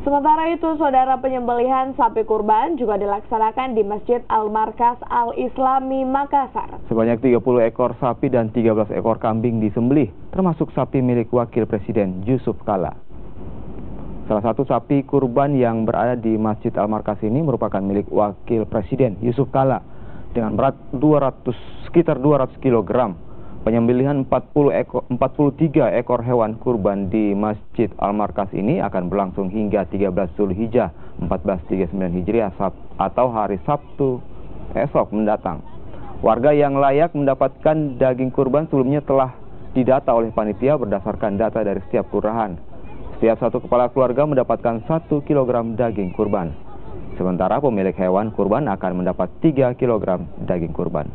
Sementara itu, saudara, penyembelihan sapi kurban juga dilaksanakan di Masjid Al-Markas Al-Islami Makassar. Sebanyak 30 ekor sapi dan 13 ekor kambing disembelih, termasuk sapi milik Wakil Presiden Yusuf Kala. Salah satu sapi kurban yang berada di Masjid Al-Markas ini merupakan milik Wakil Presiden Yusuf Kala dengan berat sekitar 200 kg. Penyembelihan 43 ekor hewan kurban di Masjid Al-Markas ini akan berlangsung hingga 13 Zulhijjah 1439 Hijriah atau hari Sabtu esok mendatang. Warga yang layak mendapatkan daging kurban sebelumnya telah didata oleh panitia berdasarkan data dari setiap kelurahan. Setiap satu kepala keluarga mendapatkan 1 kg daging kurban. Sementara pemilik hewan kurban akan mendapat 3 kg daging kurban.